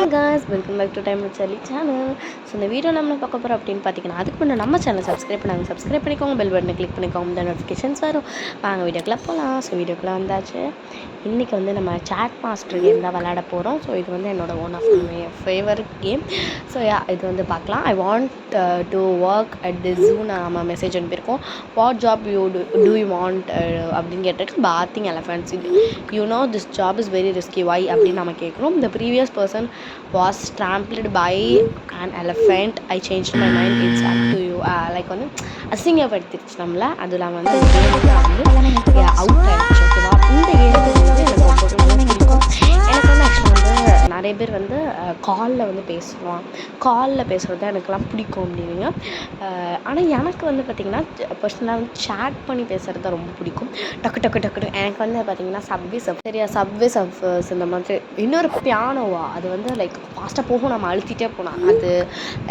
Hi guys, welcome back to Time with Charlie channel. So இந்த video நம்ம பார்க்க போகிறோம் அப்படின்னு பார்த்தீங்கன்னா அதுக்கு முன்னே நம்ம சேனல் சப்ஸ்கிரைப் பண்ணிக்கோங்க, பெல் பட்டனை கிளிக் பண்ணிக்கோங்க, இந்த நோட்டிஃபிகேஷன்ஸ் வரும். வாங்க வீடியோக்குள்ளே போகலாம். ஸோ வீடியோக்குள்ளே வந்தாச்சு. இன்றைக்கி வந்து நம்ம சாட் மாஸ்டர் கேம் தான் விளையாட போகிறோம். ஸோ இது வந்து என்னோட one of my favourite game. So இது வந்து பார்க்கலாம். I want to work at the zoo. நம்ம மெசேஜ் அனுப்பியிருக்கோம். What job do you want அப்படின்னு கேட்டிருக்கு. Bathing elephants. You know this job is very risky, why அப்படின்னு நம்ம கேட்குறோம். The previous person was trampled by an elephant. I changed my mind, it's up to you. Like வந்து அசிங்கப்படுத்திடுச்சு நம்மளை. அது இல்லாமல் வந்து அவுட் ஆகிடுச்சு. ஓகேவா? இந்த கேமுக்கு வந்து எனக்கு ரொம்ப பிடிக்கும். எனக்கு வந்து ஆக்சுவலாக வந்து நிறைய பேர் வந்து காலில் வந்து பேசுவான். காலில் பேசுகிறது தான் எனக்குலாம் பிடிக்கும் அப்படின்னுங்க. ஆனால் எனக்கு வந்து பார்த்திங்கன்னா பர்சனலாக வந்து சேட் பண்ணி பேசுகிறது தான் ரொம்ப பிடிக்கும். டக்கு எனக்கு வந்து பார்த்திங்கன்னா சப்வே சர்ஃபர்ஸ் இந்த மாதிரி. இன்னொரு பியானோவா அது வந்து லைக் ஃபாஸ்ட்டாக போகும், நம்ம அழுத்திட்டே போனால் அது.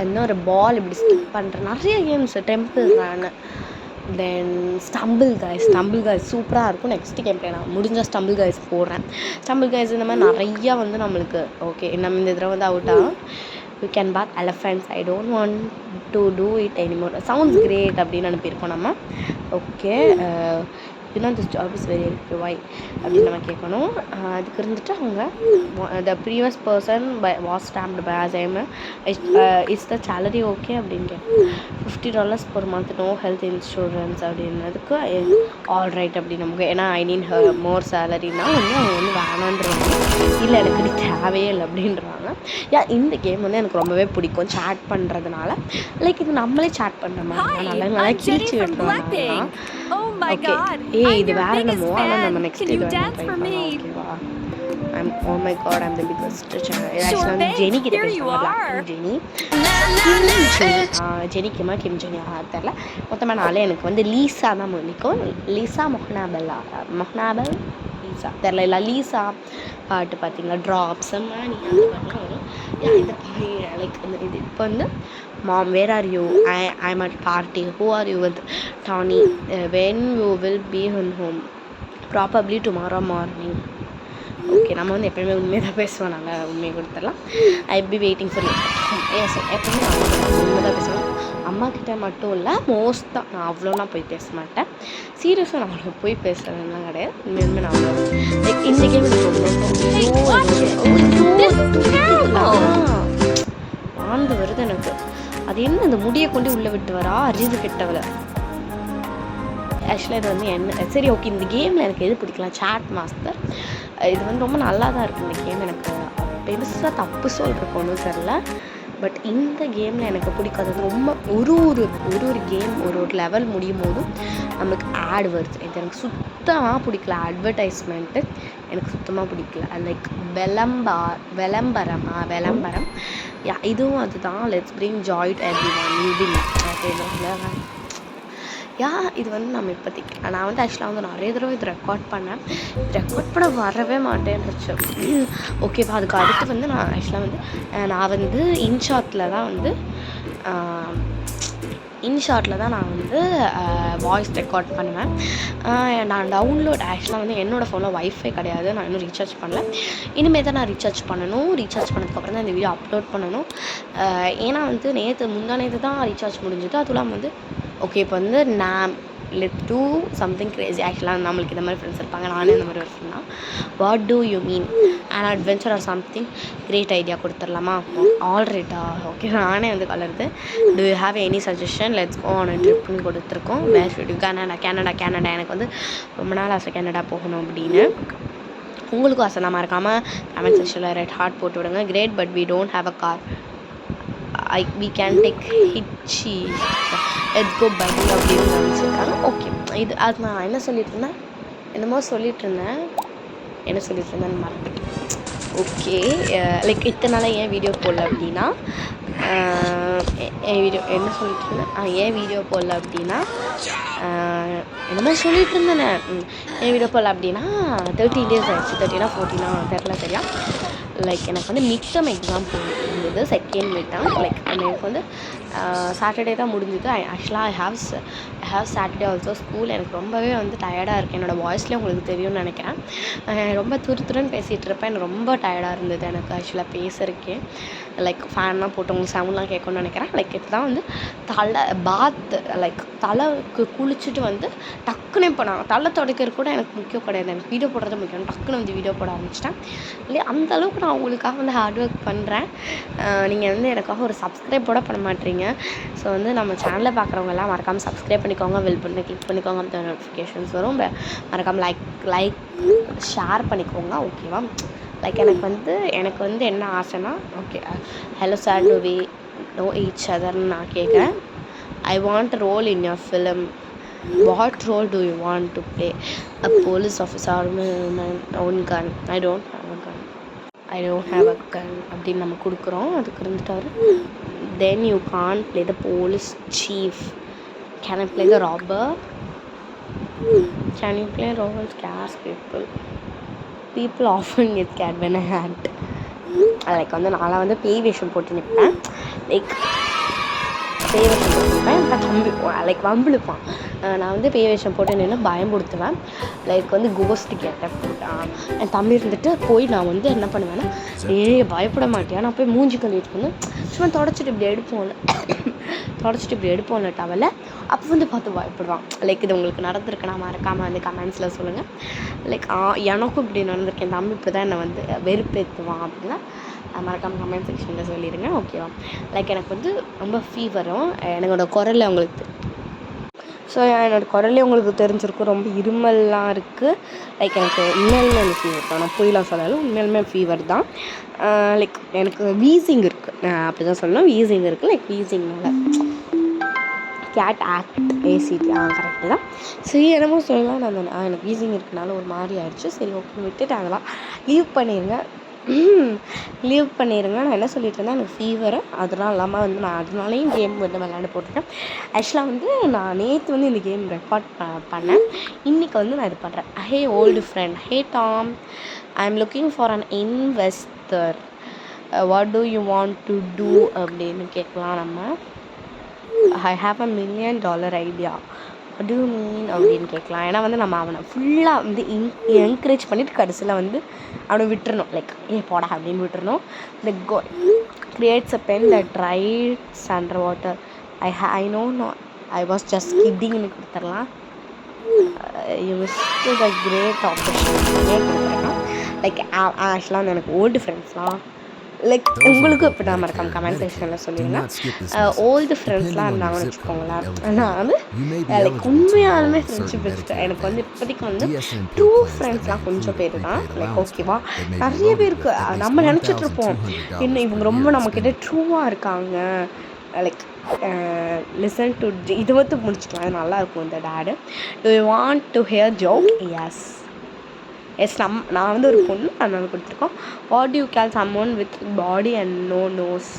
இன்னொரு பால் இப்படி ஸ்கிப் பண்ணுற நிறைய கேம்ஸ். டெம்பிள் ரன், தென் ஸ்டம்பிள் கைஸ் சூப்பராக இருக்கும். நெக்ஸ்ட் கேம் பிளே நான் முடிஞ்சால் ஸ்டம்பிள் கைஸ் போடுறேன். ஸ்டம்பிள் கைஸ் இந்த மாதிரி நிறையா வந்து நம்மளுக்கு ஓகே. நம்ம இந்த தடவை வந்து அவுட் ஆகும். You can bath elephants. I don't want to do it anymore. Sounds great அப்படின்னு அனுப்பியிருக்கோம் நம்ம. Okay. You know this job is very risky, why அப்படின்னு நம்ம கேட்கணும். அதுக்கு இருந்துட்டு அவங்க the previous person was stamped by as I'm is the salary okay அப்படின்னு கேட்கும். $50 per month, no health insurance அப்படின்னதுக்கு ஆல் ரைட் அப்படின்னு நமக்கு. ஏன்னா ஐ நீட் மோர் சேலரினா வந்து அவங்க வந்து வேணான்றாங்க. இல்லை எனக்கு இது தேவையே இல்லை அப்படின்றாங்க. இந்த கேம் வந்து எனக்கு ரொம்பவே பிடிக்கும் சேட் பண்ணுறதுனால. லைக் இது நம்மளே சேட் பண்ணுற மாதிரி நல்லா கிழிச்சு விட்டுருவாங்க. ஓகே. இது வேற என்னமோ. ஆனால் நம்ம நெக்ஸ்ட் இது ட்ரை பண்ணலாம். ஓகேவா? Oh my god, I'm the biggest channel. Actually வந்து ஜெனி கிட்ட பேசுவாங்க. ஜெனிக்குமா கிம் ஜெனி தெரில. மொத்தமாக நாளே எனக்கு வந்து லீசா தான் பிடிக்கும். லீசா மொஹ்னாபல் லீசா தெரில. இல்லை லீசா பாட்டு பார்த்தீங்களா, ட்ராப்ஸ் மணி அந்த பாட்டுலாம் வரும். இந்த லைக் இது இப்போ வந்து Mom, where are you? I'm at party. Who are you with? Tony. When you will be home? Probably tomorrow morning. Okay. நம்ம வந்து எப்போயுமே உண்மையாக தான் பேசுவோம். நாங்கள் உண்மையை கொடுத்துடலாம். I be waiting for you. Yes, எப்போயுமே உண்மை தான் பேசுவேன். அம்மா கிட்ட மட்டும் இல்லை, மோஸ்ட்டாக நான் அவ்வளோலாம் போய் பேச மாட்டேன். சீரியஸாக நான் அவ்வளோ போய் பேசுறதுலாம் கிடையாது. உண்மையுமே நான் அவ்வளோ லைக் இந்த கேம் ஆண்டு வருது எனக்கு. அது என்ன அந்த முடியை கொண்டு உள்ளே விட்டு வரா அறிவு கெட்டவளை. ஆக்சுவலாக இது வந்து என்ன சரி ஓகே. இந்த கேமில் எனக்கு எது பிடிக்கலாம், சாட் மாஸ்டர். இது வந்து ரொம்ப நல்லா தான் இருக்குது இந்த கேம். எனக்கு பெருசாக தப்பு சொல்கிறக்கு ஒன்றும் தெரில. பட் இந்த கேமில் எனக்கு பிடிக்காதது ரொம்ப ஒரு கேம் ஒரு லெவல் முடியும் போதும் நம்மளுக்கு ஆட் வருது. இது எனக்கு சுத்தமாக பிடிக்கல. அட்வர்டைஸ்மெண்ட்டு எனக்கு சுத்தமாக பிடிக்கல. லைக் விளம்பரம் இதுவும் அதுதான். Let's bring Joy to everyone living. இது வந்து நம்ம இப்போதைக்கு நான் வந்து ஆக்சுவலாக வந்து நிறைய தடவை இது ரெக்கார்ட் பண்ண வரவே மாட்டேன்னுச்சு. ஓகேவா? அதுக்கு அடுத்து வந்து நான் ஆக்சுவலாக வந்து நான் வந்து இன்ஷாட்டில் தான் நான் வந்து வாய்ஸ் ரெக்கார்ட் பண்ணுவேன். நான் டவுன்லோட் ஆக்சுவலாக வந்து என்னோடய ஃபோனில் வைஃபை கிடையாது. நான் இன்னும் ரீசார்ஜ் பண்ணல. இனிமேல் தான் நான் ரீசார்ஜ் பண்ணணும். ரீசார்ஜ் பண்ணதுக்கப்புறம் தான் இந்த வீடியோ அப்லோட் பண்ணணும். ஏன்னா வந்து முந்தானேத்து தான் ரீசார்ஜ் முடிஞ்சது. அதுவும் இல்லாமல் வந்து ஓகே இப்போ வந்து நான் லெட் டூ சம்திங் கிரேசி. ஆக்சுவலாக நம்மளுக்கு இந்த மாதிரி ஃப்ரெண்ட்ஸ் இருப்பாங்க. நானே இந்த மாதிரி ஒரு ஃப்ரெண்ட் தான். What do you mean and adventure or something great idea கொடுத்துடலாமா? ஆல் ரைட்டா? ஓகே. நானே வந்து கலருது. Do you have any suggestion? Let's go on ட்ரிப்னு கொடுத்துருக்கோம். Where should you? கனடா. எனக்கு வந்து ரொம்ப நாள் ஆசை கனடா போகணும் அப்படின்னு. உங்களுக்கும் ஆசை தான். மறக்காமல் கமெண்ட் செக்ஷனில் ரெட் ஹார்ட் போட்டு விடுங்க. Great, but we don't have a car. we can take hitchy. Let's go buddy அப்படின்னு நினச்சிருக்காங்க. ஓகே. அது நான் என்ன சொல்லிட்டு இருந்தேன் மறந்துட்டேன். ஓகே. லைக் இத்தனை நாளாக ஏன் வீடியோ போடல அப்படின்னா ஏன் வீடியோ போடல அப்படின்னா என்னமோ சொல்லிட்டு இருந்தேன். ஏன் வீடியோ போடல அப்படின்னா 13 days ஆகிடுச்சு. 13 14 தெரில சரியா. லைக் எனக்கு வந்து மிட்டம் எக்ஸாம் இருந்தது, செகண்ட் மிட்டம். லைக் எனக்கு வந்து சாட்டர்டே தான் முடிஞ்சுது. ஆக்சுவலாக I have Saturday also school. எனக்கு ரொம்பவே வந்து டயர்டாக இருக்குது. என்னோடய வாய்ஸ்லேயே உங்களுக்கு தெரியும்னு நினைக்கிறேன். ரொம்ப துருன்னு பேசிகிட்டு இருப்பேன். எனக்கு ரொம்ப டயர்டாக இருந்தது எனக்கு ஆக்சுவலாக பேசுகிறதுக்கே. லைக் ஃபேன்லாம் போட்டு உங்களுக்கு சவுண்ட்லாம் கேட்கணும்னு நினைக்கிறேன். லைக் இப்போ தான் வந்து லைக் தலைக்கு குளிச்சுட்டு வந்து டக்குன்னு இப்போ நான் தலை துடைக்கிறது கூட எனக்கு முக்கியம் கிடையாது, எனக்கு வீடியோ போடுறது முக்கியம். டக்குன்னு வந்து வீடியோ போட ஆரம்பிச்சிட்டேன். இல்லையா அந்தளவுக்கு நான் உங்களுக்காக வந்து ஹார்ட் ஒர்க் பண்ணுறேன். நீங்கள் வந்து எனக்காக ஒரு சப்ஸ்கிரைப் கூட பண்ண மாட்டீங்க. ஸோ வந்து நம்ம சேனலை பார்க்குறவங்கெல்லாம் மறக்காமல் சப்ஸ்கிரைப் பண்ணிக்கோங்க, பெல் பட்டனை கிளிக் பண்ணிக்கோங்க, அந்த நோட்டிஃபிகேஷன்ஸ் வரும். மறக்காமல் லைக் ஷேர் பண்ணிக்கோங்க, ஓகேவா? லைக் எனக்கு வந்து என்ன ஆசைன்னா, okay hello sir do we know each அதர்னு நான் கேட்குறேன். I want role in your film. What role do you want to play? A police officer, own gun. I don't have a gun அப்படின்னு நம்ம கொடுக்குறோம். அதுக்கு இருந்துட்டாரு, then you can play the police chief. Can I play the robber? Can you play role scares people often get scared when I act. Like வந்து நான்லாம் வந்து பேய் வேஷம் போட்டு நிற்பேன். லைக் பேய் வேஷம் போட்டு நிற்பேன். என் தம்பி லைக் வம்பிழுப்பான். நான் வந்து பேய் வேஷம் போட்டு நின்று பயம்படுத்துவேன். லைக் வந்து கோஸ்ட்டு கேட்டேன். என் தம்பி இருந்துட்டு போய் நான் வந்து என்ன பண்ணுவேன்னா, பயப்பட மாட்டேன், நான் போய் மூஞ்சி கழுவிட்டு வந்து சும்மா தொடச்சிட்டு இப்படி எடுப்போம்ல டவலை. அப்போ வந்து பார்த்து பயப்படுவான். லைக் இது உங்களுக்கு நடந்திருக்குன்னா மறக்காமல் வந்து கமெண்ட்ஸில் சொல்லுங்கள். லைக் எனக்கும் இப்படி நடந்திருக்கு. என் தம்பி இப்படி தான் என்னை வந்து வெறுப்பேற்றுவான் அப்படின்னா மறக்காமல் கமெண்ட் செக்ஷனில் சொல்லிடுங்க, ஓகேவா? லைக் எனக்கு வந்து ரொம்ப ஃபீவரும், என்னோட குரலில் உங்களுக்கு என்னோடய குரலே உங்களுக்கு தெரிஞ்சிருக்கும், ரொம்ப இருமல்லாம் இருக்குது. லைக் எனக்கு உண்மையிலுமே அந்த ஃபீவர் தான், நான் பொய்லாம் சொல்லலை, உண்மையிலுமே ஃபீவர் தான். லைக் எனக்கு வீசிங் இருக்குது, அப்படி தான் சொல்லணும், வீசிங் இருக்குது. லைக் வீசிங்னால கேட் ஆக்ட் ஏசிடி கரெக்டு தான். சரி என்னமோ சொல்லலாம், நான் எனக்கு வீசிங் இருக்கனால ஒரு மாதிரி ஆயிடுச்சு. சரி ஓகே விட்டுட்டு அதெல்லாம் லீவ் பண்ணிடுங்க. நான் என்ன சொல்லிட்டு இருந்தேன், எனக்கு ஃபீவரு, அதெல்லாம் இல்லாமல் வந்து நான் அதனாலேயும் கேம் வந்து விளையாண்டு போட்டுட்டேன். ஆக்சுவலாக வந்து நான் நேற்று வந்து இந்த கேம் ரெக்கார்ட் பண்ணேன். இன்றைக்கி வந்து நான் இது பண்ணுறேன். Hey old friend, hey Tom, I am looking for an investor, what do you want to do அப்படின்னு கேட்கலாம் நம்ம. I have $1 million idea, what do you mean அப்படின்னு கேட்கலாம். ஏன்னா வந்து நம்ம அவனை ஃபுல்லாக வந்து என்கரேஜ் பண்ணிவிட்டு கடைசியில் வந்து அவனை விட்டுறணும். லைக் போடா அப்படின்னு விட்டுறணும். The creates a pen that writes under water. I know I was just கிட்டிங்னு கொடுத்துடலாம். யூ மிஸ்டு த கிரேட் ஆப்பர்ச்சுனிட்டியே கொடுத்துருக்கோம். லைக் ஆக்சுவலாக வந்து எனக்கு ஓல்டு ஃப்ரெண்ட்ஸ்லாம் லைக் உங்களுக்கும் இப்போ நான் மறக்காம கமெண்ட் செக்ஷனில் சொல்லிடுங்க. ஓல்டு ஃப்ரெண்ட்ஸ்லாம் இருந்தாங்கன்னு வச்சுக்கோங்களேன். நான் வந்து லைக் உண்மையாலுமே ஃப்ரெண்ட்ஷிப் வச்சுட்டேன். எனக்கு வந்து இப்போதைக்கு வந்து ட்ரூ ஃப்ரெண்ட்ஸ்லாம் கொஞ்சம் பேர் தான். லைக் ஓகேவா, நிறைய பேருக்கு நம்ம நினச்சிட்ருப்போம் இன்னும் இவங்க ரொம்ப நம்மக்கிட்ட ட்ரூவாக இருக்காங்க. லைக் லிசன் டு இது வந்து முடிச்சுக்கலாம், அது நல்லாயிருக்கும். இந்த dad do you want to hear joke? Yes நான் வந்து ஒரு பொண்ணு, அதனால கொடுத்துருக்கோம். What you call someone with body and no nose?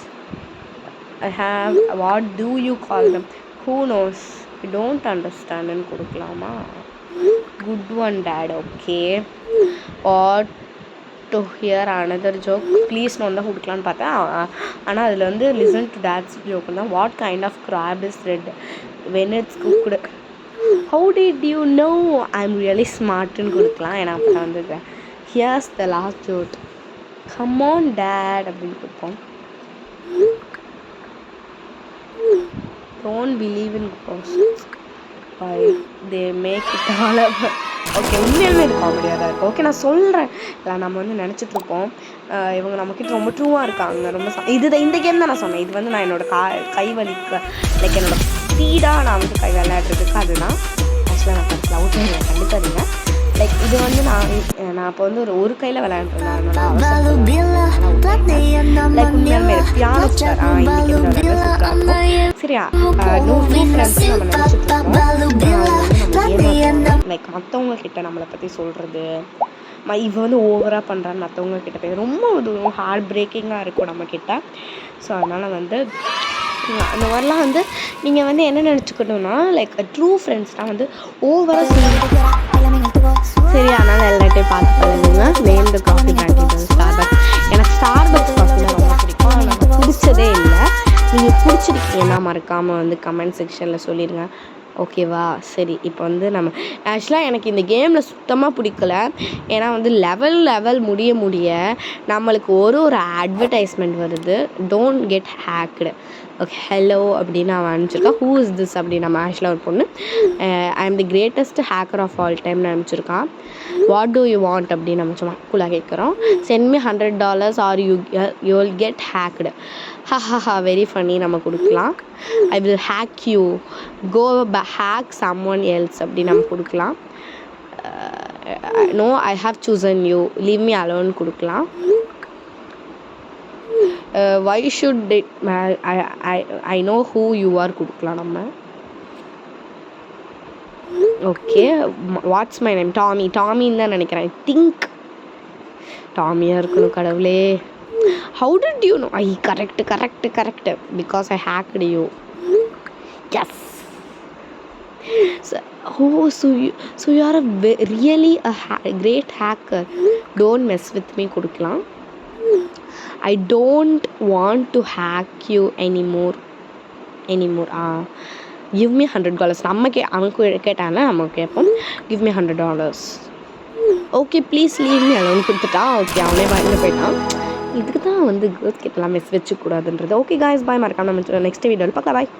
I have. What do you call them? Who knows? You don't அண்டர்ஸ்டாண்டுன்னு கொடுக்கலாமா? Good one dad, okay. What do hear another joke? Please நான் தான் கொடுக்கலான்னு பார்த்தேன், ஆனால் அதில் வந்து லிசன் டு டேட்ஸ் ஜோக்கு தான். What kind of crab is red when it's cooked? How did you know I'm really smartன்னு கொடுக்கலாம். ஏன்னா அப்போ நான் வந்து here's the last joke, come on dad அப்படின்னு கொடுப்போம். don't believe in ghosts, why they make it all up. Okay, உண்மையாலுமே இது காமெடியாக தான் இருக்குது. ஓகே நான் சொல்கிறேன், இல்லை நம்ம வந்து நினச்சிட்ருப்போம் இவங்க நம்மக்கிட்ட ரொம்ப ட்ரூவாக இருக்காங்க, ரொம்ப இந்த கேம் தான் நான் சொன்னேன். இது வந்து நான் என்னோடய கை வலிக்க லைக் என்னோடய ஸ்பீடாக நான் வந்து கை விளையாடுறதுக்கு அதுதான். ஆக்சுவலாக நான் ஃபஸ்ட் அவுட் ஆகிடுவேன் கண்டிப்பாக இல்லை. லைக் இது வந்து நான் இப்போ வந்து ஒரு கையில் விளையாண்டுருந்தேன். லைக் உண்மையாலுமே பியானோ சரியா நோ ஃப்ரெண்ட்ஸ் நம்ம நினச்சிட்ருக்கோம். லைக் மற்றவங்க கிட்ட நம்மளை பற்றி சொல்கிறது, இவ வந்து ஓவராக பண்ணுறான்னு மற்றவங்க கிட்ட போய் ரொம்ப ஹார்ட் பிரேக்கிங்காக இருக்கும் நம்மக்கிட்ட. ஸோ அதனால் வந்து அந்த மாதிரிலாம் வந்து நீங்கள் வந்து என்ன நினச்சிக்கணும்னா, லைக் ட்ரூ ஃப்ரெண்ட்ஸ்லாம் வந்து ஓவராக சரி, அதனால் எல்லாத்தையும் பார்த்து பண்ணுங்க. Name the coffee canteen Starbucks. எனக்கு ஸ்டார்பக்ஸ் காஃபினா ரொம்ப பிடிக்கும். ஆனால் நான் குடித்ததே இல்லை. நீங்கள் குடிச்சிருக்கீங்கன்னா மறக்காமல் வந்து கமெண்ட் செக்ஷனில் சொல்லிடுங்க. ஓகேவா? சரி, இப்போ வந்து நம்ம ஆக்சுவலாக எனக்கு இந்த கேமில் சுத்தமாக பிடிக்கல. ஏன்னா வந்து லெவல் முடிய நம்மளுக்கு ஒரு அட்வர்டைஸ்மெண்ட் வருது. Don't get hacked. Okay, hello அப்படின்னு அவன் அனுப்பிச்சிருக்கான். ஹூ இஸ் திஸ் அப்படின்னு நம்ம ஆக்சுவலாக ஒரு பொண்ணு I am the greatest hacker of all டைம்னு அனுப்பிச்சிருக்கான். வாட் டூ யூ வாண்ட் அப்படின்னு நம்ம சும்மா கூலாக கேட்குறோம். Send me $100 or you will get hacked. Haha very funny. நம்ம கொடுக்கலாம். I will hack you, go hack some one else அப்படின்னு நம்ம கொடுக்கலாம். No I have chosen you, leave me alone கொடுக்கலாம். Why should it I know who you are கொடுக்கலாம் நம்ம. Okay, what's my name? டாமின்னு தான் நினைக்கிறேன். ஐ திங்க் டாமியாக இருக்கணும். கடவுளே, how did you know? Correct because I hacked you. Yes. So you are really a great hacker. Don't mess with me கொடுக்கலாம். I don't want to hack you anymore. Give me $100. அவனுக்கு கேட்டானே, நம்ம கேட்போம். Give me $100. Okay please leave me alone கொடுத்துட்டான். Okay, அவனே பயந்து போயிட்டான். இதுக்கு தான் வந்து கேர்ள்ஸ் கிட்டலாம் மெஸ் வச்சுக்கூடாதுன்றது. ஓகே காய்ஸ், பாய். மறக்காம நம்ம நெக்ஸ்ட் வீடியோவில் பார்க்கலாம். பாய்.